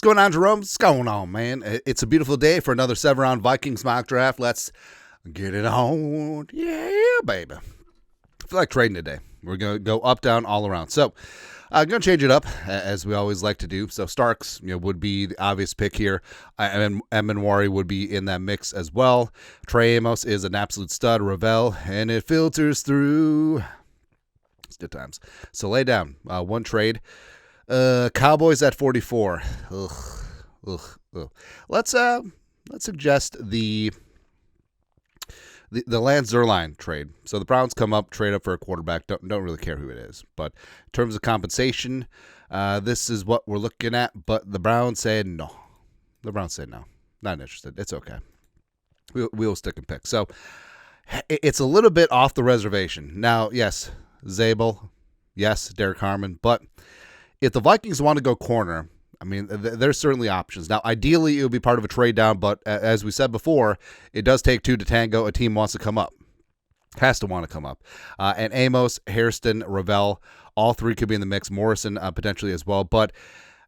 What's going on, Jerome? What's going on, man? It's a beautiful day for another 7-round Vikings mock draft. Let's get it on. Yeah, baby. I feel like trading today. We're going to go up, down, all around. So I'm going to change it up, as we always like to do. So Starks would be the obvious pick here. And Emanwari would be in that mix as well. Trey Amos is an absolute stud. Ravel, and it filters through. It's good times. So lay down. One trade. Cowboys at 44. Ugh. Let's suggest the Lance Zierlein trade. So the Browns come up, trade up for a quarterback. Don't really care who it is. But in terms of compensation, this is what we're looking at. But the Browns say no. Not interested. It's okay. We'll stick and pick. So it's a little bit off the reservation. Now, yes, Zabel. Yes, Derek Harmon. But if the Vikings want to go corner, I mean, there's certainly options. Now, ideally, it would be part of a trade down, but as we said before, it does take two to tango. A team wants to come up, has to want to come up. And Amos, Hairston, Ravel, all three could be in the mix. Morrison potentially as well. But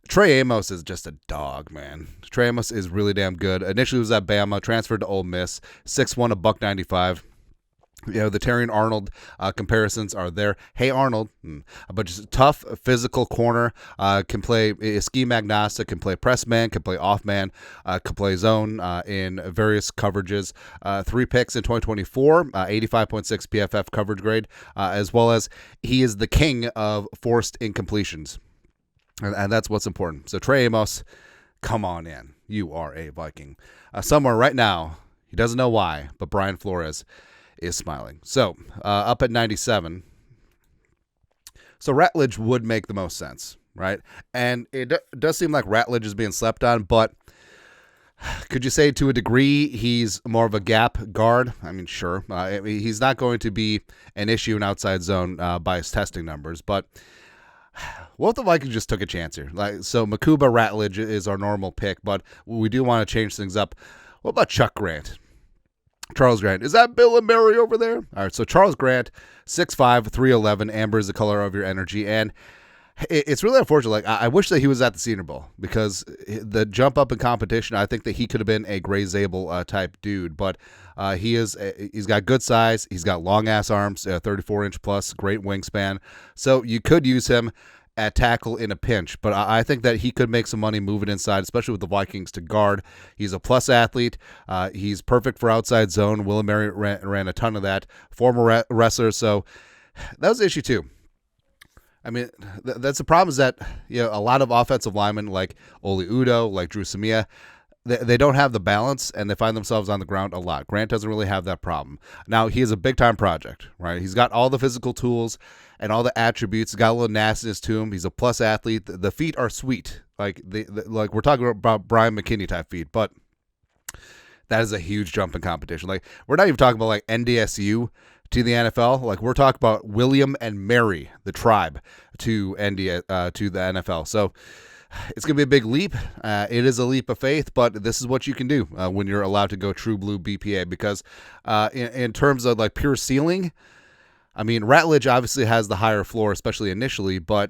Trey Amos is just a dog, man. Trey Amos is really damn good. Initially was at Bama, transferred to Ole Miss, 6'1", $195. The Terrion Arnold comparisons are there. Hey, Arnold, but just tough, physical corner, can play scheme agnostic, can play press man, can play off man, can play zone in various coverages. 3 picks in 2024, 85.6 PFF coverage grade, as well as he is the king of forced incompletions. And that's what's important. So Trey Amos, come on in. You are a Viking. Somewhere right now, he doesn't know why, but Brian Flores is smiling. So up at 97. So Ratledge would make the most sense, right? And it does seem like Ratledge is being slept on, but could you say to a degree he's more of a gap guard? I mean, sure. He's not going to be an issue in outside zone by his testing numbers, but what if the Vikings just took a chance here? So Makuba Ratledge is our normal pick, but we do want to change things up. What about Chuck Grant? Charles Grant. Is that Bill and Mary over there? All right, so Charles Grant, 6'5", 311. Amber is the color of your energy. And it's really unfortunate. I wish that he was at the Senior Bowl because the jump up in competition, I think that he could have been a Gray Zabel type dude. But he's got good size. He's got long-ass arms, 34-inch plus, great wingspan. So you could use him at tackle in a pinch, but I think that he could make some money moving inside, especially with the Vikings to guard. He's a plus athlete. He's perfect for outside zone. Will and Mary ran a ton of that. Former wrestler, so that was the issue too. I mean, that's the problem is that a lot of offensive linemen like Oli Udoh, like Drew Samia, they don't have the balance, and they find themselves on the ground a lot. Grant doesn't really have that problem. Now, he is a big-time project, right? He's got all the physical tools and all the attributes. He's got a little nastiness to him. He's a plus athlete. The feet are sweet. Like we're talking about Brian McKinney-type feet, but that is a huge jump in competition. Like, we're not even talking about, like, NDSU to the NFL. Like, we're talking about William and Mary, the tribe, to the NFL. So it's going to be a big leap. It is a leap of faith, but this is what you can do when you're allowed to go true blue BPA because in terms of like pure ceiling, I mean, Ratledge obviously has the higher floor, especially initially, but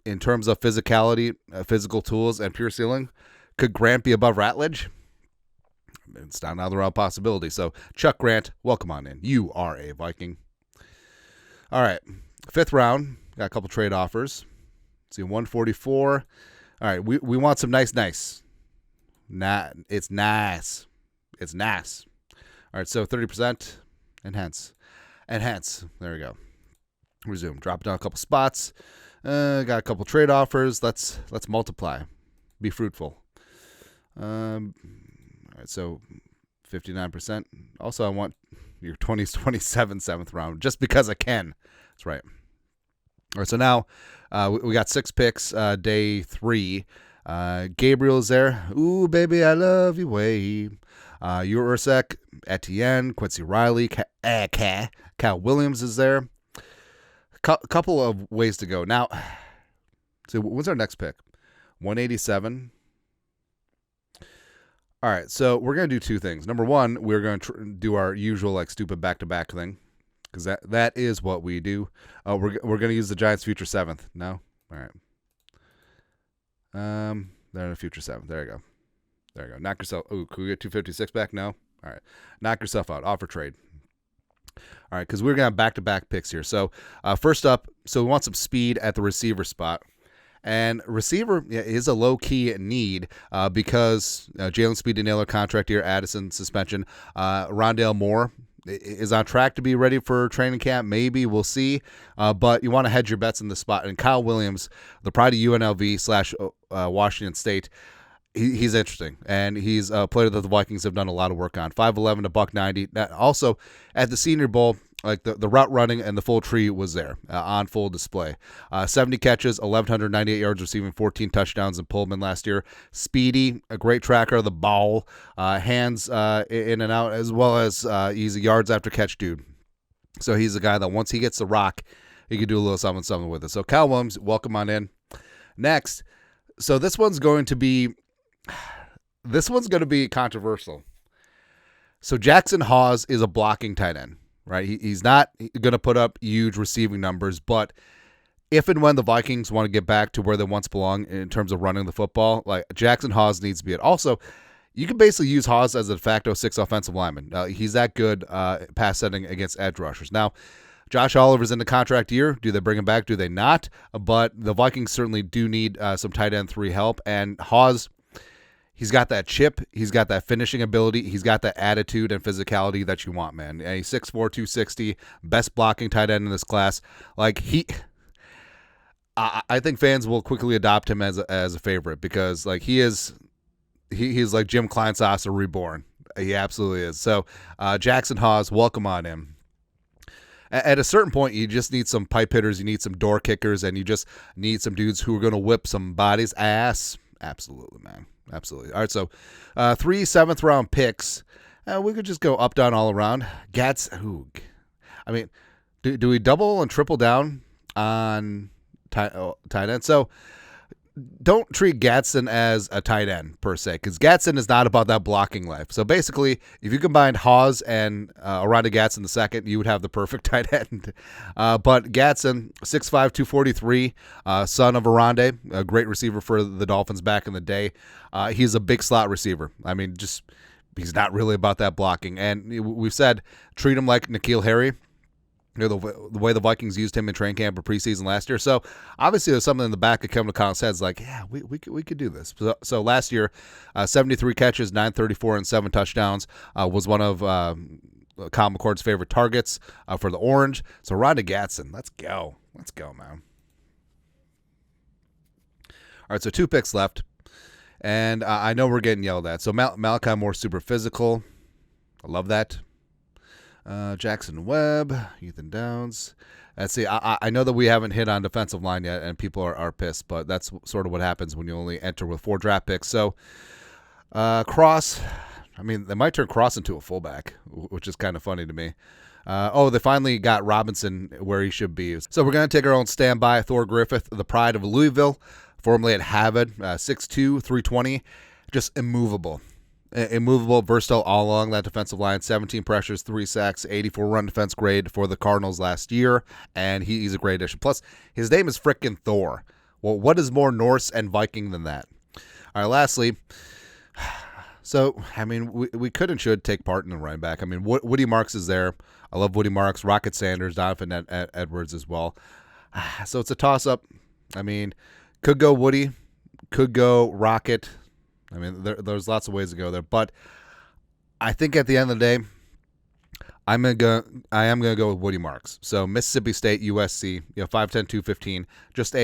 in terms of physicality, physical tools, and pure ceiling, could Grant be above Ratledge? It's not another round possibility. So Chuck Grant, welcome on in. You are a Viking. All right, 5th round, got a couple trade offers. Let's see, 144. All right, we want some nice. It's nice. All right, so 30%. Enhance. There we go. Resume. Drop down a couple spots. Got a couple trade offers. Let's multiply. Be fruitful. All right, so 59%. Also, I want your 27 7th round just because I can. That's right. All right, so now we got 6 picks, day 3. Gabriel's there. Ooh, baby, I love you way. Ursak, Etienne, Quincy Riley, Cal Williams is there. Couple of ways to go. Now, so what's our next pick? 187. All right, so we're going to do 2 things. Number 1, we're going to do our usual like stupid back-to-back thing. Because that is what we do. We're going to use the Giants' future 7th. No? All right. They're in a future 7th. There you go. There you go. Knock yourself. Ooh, could we get 256 back? No? All right. Knock yourself out. Offer trade. All right, because we're going to have back-to-back picks here. So first up, we want some speed at the receiver spot. And receiver is a low-key need because Jalen Speedy-Naylor contract year, Addison suspension. Rondale Moore is on track to be ready for training camp. Maybe, we'll see. But you want to hedge your bets in this spot. And Kyle Williams, the pride of UNLV / Washington State, he's interesting. And he's a player that the Vikings have done a lot of work on. 5'11" to $190. Also, at the Senior Bowl, like the route running and the full tree was there on full display. 70 catches, 1,198 yards receiving, 14 touchdowns in Pullman last year. Speedy, a great tracker of the ball, hands in and out, as well as he's a yards after catch dude. So he's a guy that once he gets the rock, he can do a little something with it. So Kyle Williams, welcome on in. Next, so this one's going to be controversial. So Jackson Hawes is a blocking tight end. Right, he's not going to put up huge receiving numbers, but if and when the Vikings want to get back to where they once belonged in terms of running the football, like Jackson Hawes needs to be it. Also, you can basically use Hawes as a de facto 6 offensive lineman. He's that good pass setting against edge rushers. Now, Josh Oliver's in the contract year. Do they bring him back? Do they not? But the Vikings certainly do need some tight end 3 help, and Hawes, he's got that chip. He's got that finishing ability. He's got that attitude and physicality that you want, man. And he's 6'4", 260, best blocking tight end in this class. Like I think fans will quickly adopt him as a favorite because like he's like Jim Kleinsasser reborn. He absolutely is. So Jackson Hawes, welcome on him. At a certain point, you just need some pipe hitters. You need some door kickers, and you just need some dudes who are going to whip somebody's ass. Absolutely, man. Absolutely. All right, so 3 7th-round picks. We could just go up, down, all around. Gats. I mean, do we double and triple down on tight end? So don't treat Gatson as a tight end per se, because Gatson is not about that blocking life. So basically, if you combined Hawes and Oronde Gatson the second, you would have the perfect tight end. But Gatson, 6'5", 243, son of Oronde, a great receiver for the Dolphins back in the day. He's a big slot receiver. I mean, he's not really about that blocking. And we've said treat him like N'Keal Harry. You know, the way the Vikings used him in training camp or preseason last year. So obviously there's something in the back of Kevin O'Connell's head like, yeah, we could do this. So last year, 73 catches, 934 and 7 touchdowns, was one of Kyle McCord's favorite targets for the Orange. So Oronde Gatson, let's go, man. All right, so 2 picks left, and I know we're getting yelled at. So Malachi Moore, super physical. I love that. Jackson Webb, Ethan Downs. Let's see. I know that we haven't hit on defensive line yet, and people are pissed, but that's sort of what happens when you only enter with 4 draft picks. So Cross, I mean, they might turn Cross into a fullback, which is kind of funny to me. They finally got Robinson where he should be. So we're going to take our own standby. Thor Griffith, the pride of Louisville, formerly at Harvard, 6'2", 320, just immovable. Immovable, versatile all along that defensive line. 17 pressures, 3 sacks, 84 run defense grade for the Cardinals last year, and he's a great addition. Plus, his name is frickin' Thor. Well, what is more Norse and Viking than that? All right, lastly, so, I mean, we could and should take part in the running back. I mean, Woody Marks is there. I love Woody Marks, Rocket Sanders, Donovan Edwards as well. So it's a toss-up. I mean, could go Woody, could go Rocket. I mean, there's lots of ways to go there, but I think at the end of the day, I am gonna go with Woody Marks. So Mississippi State, USC, 5'10", 215, just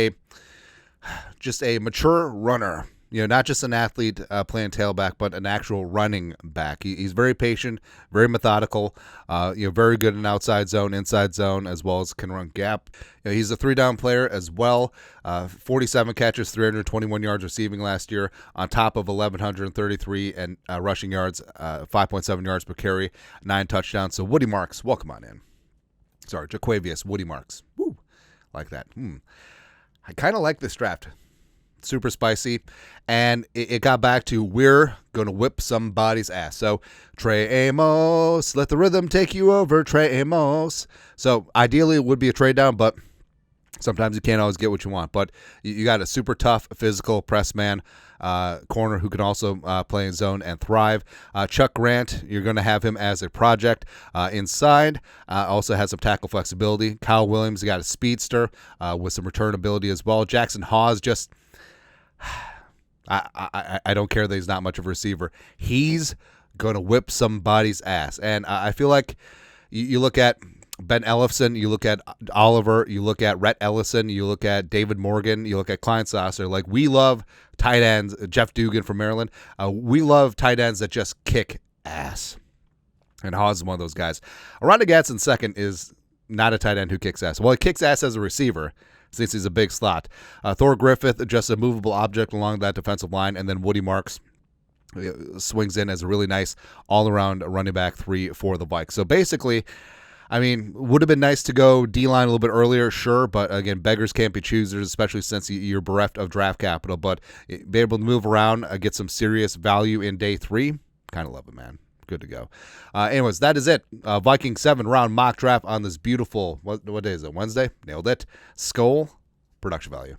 a mature runner. Not just an athlete playing tailback, but an actual running back. He's very patient, very methodical, very good in outside zone, inside zone, as well as can run gap. He's a 3-down player as well. 47 catches, 321 yards receiving last year, on top of 1,133 and rushing yards, 5.7 yards per carry, 9 touchdowns. So Woody Marks, welcome on in. Sorry, Jaquavius, Woody Marks. Woo, like that. I kind of like this draft. Super spicy, and it got back to we're going to whip somebody's ass. So Trey Amos, let the rhythm take you over, Trey Amos. So ideally it would be a trade down, but Sometimes you can't always get what you want, but you got a super tough physical press man corner who can also play in zone and thrive. Chuck Grant, you're going to have him as a project. Inside, also has some tackle flexibility. Kyle Williams, you got a speedster with some return ability as well. Jackson Hawes, just I don't care that he's not much of a receiver. He's going to whip somebody's ass, and I feel like you look at Ben Ellefson, you look at Oliver, you look at Rhett Ellison, you look at David Morgan, you look at Klein Sasser. Like, we love tight ends. Jeff Dugan from Maryland. We love tight ends that just kick ass. And Hawes is one of those guys. Aranda Gadsden second is not a tight end who kicks ass. Well, he kicks ass as a receiver since he's a big slot. Thor Griffith, just a movable object along that defensive line. And then Woody Marks swings in as a really nice all-around running back 3 for the Vikes. So basically, I mean, would have been nice to go D-line a little bit earlier, sure, but again, beggars can't be choosers, especially since you're bereft of draft capital. But be able to move around, get some serious value in day 3, kind of love it, man. Good to go. Anyways, that is it. Viking 7-round mock draft on this beautiful, what day is it, Wednesday? Nailed it. Skull production value.